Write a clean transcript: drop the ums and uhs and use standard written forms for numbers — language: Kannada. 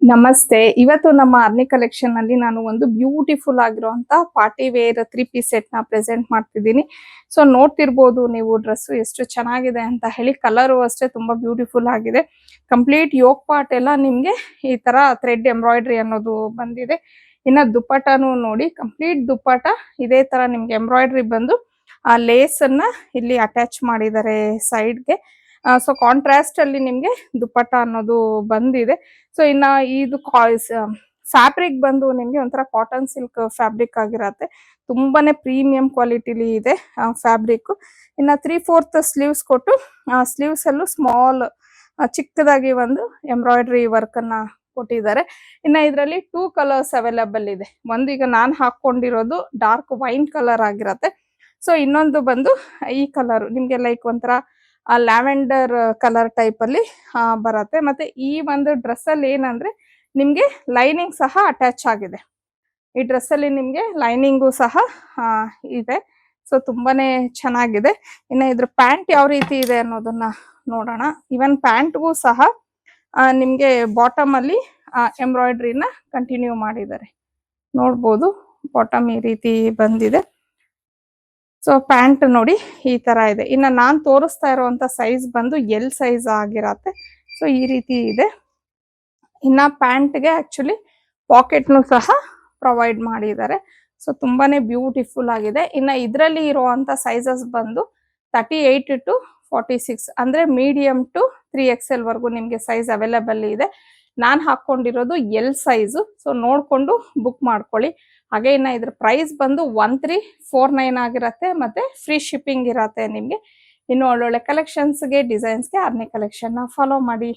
ನಮಸ್ತೆ. ಇವತ್ತು ನಮ್ಮ ಅರ್ನಿ ಕಲೆಕ್ಷನ್ ನಲ್ಲಿ ನಾನು ಒಂದು ಬ್ಯೂಟಿಫುಲ್ ಆಗಿರುವಂತ ಪಾರ್ಟಿ ವೇರ್ 3 ಪೀಸ್ ಸೆಟ್ ನ ಪ್ರೆಸೆಂಟ್ ಮಾಡ್ತಿದ್ದೀನಿ. ಸೊ ನೋಡ್ತಿರ್ಬೋದು ನೀವು ಡ್ರೆಸ್ ಎಷ್ಟು ಚೆನ್ನಾಗಿದೆ ಅಂತ ಹೇಳಿ. ಕಲರ್ ಅಷ್ಟೇ ತುಂಬಾ ಬ್ಯೂಟಿಫುಲ್ ಆಗಿದೆ. ಕಂಪ್ಲೀಟ್ ಯೋಕ್ ಪಾರ್ಟ್ ಎಲ್ಲ ನಿಮ್ಗೆ ಈ ತರ ಥ್ರೆಡ್ ಎಂಬ್ರಾಯ್ಡ್ರಿ ಅನ್ನೋದು ಬಂದಿದೆ. ಇನ್ನ ದುಪ್ಪಟ್ಟನು ನೋಡಿ, ಕಂಪ್ಲೀಟ್ ದುಪ್ಪಟ್ಟ ಇದೇ ತರ ನಿಮ್ಗೆ ಎಂಬ್ರಾಯ್ಡ್ರಿ ಬಂದು ಆ ಲೇಸ್ ಅನ್ನ ಇಲ್ಲಿ ಅಟ್ಯಾಚ್ ಮಾಡಿದ್ದಾರೆ ಸೈಡ್ಗೆ. ಸೊ ಕಾಂಟ್ರಾಸ್ಟ್ ಅಲ್ಲಿ ನಿಮ್ಗೆ ದುಪ್ಪಟ್ಟ ಅನ್ನೋದು ಬಂದಿದೆ. ಸೊ ಇನ್ನ ಇದು ಫ್ಯಾಬ್ರಿಕ್ ಬಂದು ನಿಮ್ಗೆ ಒಂಥರ ಕಾಟನ್ ಸಿಲ್ಕ್ ಫ್ಯಾಬ್ರಿಕ್ ಆಗಿರತ್ತೆ. ತುಂಬಾನೇ ಪ್ರೀಮಿಯಂ ಕ್ವಾಲಿಟಿಲಿ ಇದೆ ಫ್ಯಾಬ್ರಿಕ್. ಇನ್ನ 3/4 ಸ್ಲೀವ್ಸ್ ಕೊಟ್ಟು ಸ್ಲೀವ್ಸ್ ಅಲ್ಲೂ ಸ್ಮಾಲ್ ಚಿಕ್ಕದಾಗಿ ಒಂದು ಎಂಬ್ರಾಯ್ಡ್ರಿ ವರ್ಕ್ ಅನ್ನ ಕೊಟ್ಟಿದ್ದಾರೆ. ಇನ್ನ ಇದರಲ್ಲಿ 2 ಕಲರ್ಸ್ ಅವೈಲಬಲ್ ಇದೆ. ಒಂದು ಈಗ ನಾನು ಹಾಕೊಂಡಿರೋದು ಡಾರ್ಕ್ ವೈನ್ ಕಲರ್ ಆಗಿರತ್ತೆ. ಸೊ ಇನ್ನೊಂದು ಬಂದು ಈ ಕಲರ್ ನಿಮ್ಗೆ ಲೈಕ್ ಒಂಥರ ಲ್ಯಾವೆಂಡರ್ ಕಲರ್ ಟೈಪ್ ಅಲ್ಲಿ ಬರುತ್ತೆ. ಮತ್ತೆ ಈ ಒಂದು ಡ್ರೆಸ್ ಅಲ್ಲಿ ಏನಂದ್ರೆ ನಿಮ್ಗೆ ಲೈನಿಂಗ್ ಸಹ ಅಟ್ಯಾಚ್ ಆಗಿದೆ. ಈ ಡ್ರೆಸ್ ಅಲ್ಲಿ ನಿಮ್ಗೆ ಲೈನಿಂಗು ಸಹ ಇದೆ. ಸೊ ತುಂಬಾನೇ ಚೆನ್ನಾಗಿದೆ. ಇನ್ನು ಇದ್ರ ಪ್ಯಾಂಟ್ ಯಾವ ರೀತಿ ಇದೆ ಅನ್ನೋದನ್ನ ನೋಡೋಣ. ಇವನ್ ಪ್ಯಾಂಟ್ಗೂ ಸಹ ನಿಮ್ಗೆ ಬಾಟಮ್ ಅಲ್ಲಿ ಎಂಬ್ರಾಯ್ಡ್ರಿನ ಕಂಟಿನ್ಯೂ ಮಾಡಿದ್ದಾರೆ. ನೋಡ್ಬೋದು ಬಾಟಮ್ ಈ ರೀತಿ ಬಂದಿದೆ. ಸೊ ಪ್ಯಾಂಟ್ ನೋಡಿ ಈ ತರ ಇದೆ. ಇನ್ನು ನಾನ್ ತೋರಿಸ್ತಾ ಇರುವಂತ ಸೈಜ್ ಬಂದು ಎಲ್ ಸೈಜ್ ಆಗಿರತ್ತೆ. ಸೊ ಈ ರೀತಿ ಇದೆ. ಇನ್ನ ಪ್ಯಾಂಟ್ಗೆ ಆಕ್ಚುಲಿ ಪಾಕೆಟ್ನು ಸಹ ಪ್ರೊವೈಡ್ ಮಾಡಿದ್ದಾರೆ. ಸೊ ತುಂಬಾನೇ ಬ್ಯೂಟಿಫುಲ್ ಆಗಿದೆ. ಇನ್ನ ಇದರಲ್ಲಿ ಇರುವಂತ ಸೈಜಸ್ ಬಂದು 38 to 46 ಅಂದ್ರೆ ಮೀಡಿಯಂ ಟು 3XL ವರ್ಗು ನಿಮ್ಗೆ ಸೈಜ್ ಅವೈಲಬಲ್ ಇದೆ. ನಾನು ಹಾಕೊಂಡಿರೋದು ಎಲ್ ಸೈಜು. ಸೊ ನೋಡ್ಕೊಂಡು ಬುಕ್ ಮಾಡ್ಕೊಳ್ಳಿ. ಹಾಗೆ ಇನ್ನ ಇದ್ರ ಪ್ರೈಸ್ ಬಂದು 1349 ಆಗಿರತ್ತೆ. ಮತ್ತೆ ಫ್ರೀ ಶಿಪ್ಪಿಂಗ್ ಇರತ್ತೆ ನಿಮ್ಗೆ. ಇನ್ನು ಒಳ್ಳೊಳ್ಳೆ ಕಲೆಕ್ಷನ್ಸ್ಗೆ ಡಿಸೈನ್ಸ್ಗೆ ಅರ್ನಿ ಕಲೆಕ್ಷನ್ ನ ಫಾಲೋ ಮಾಡಿ.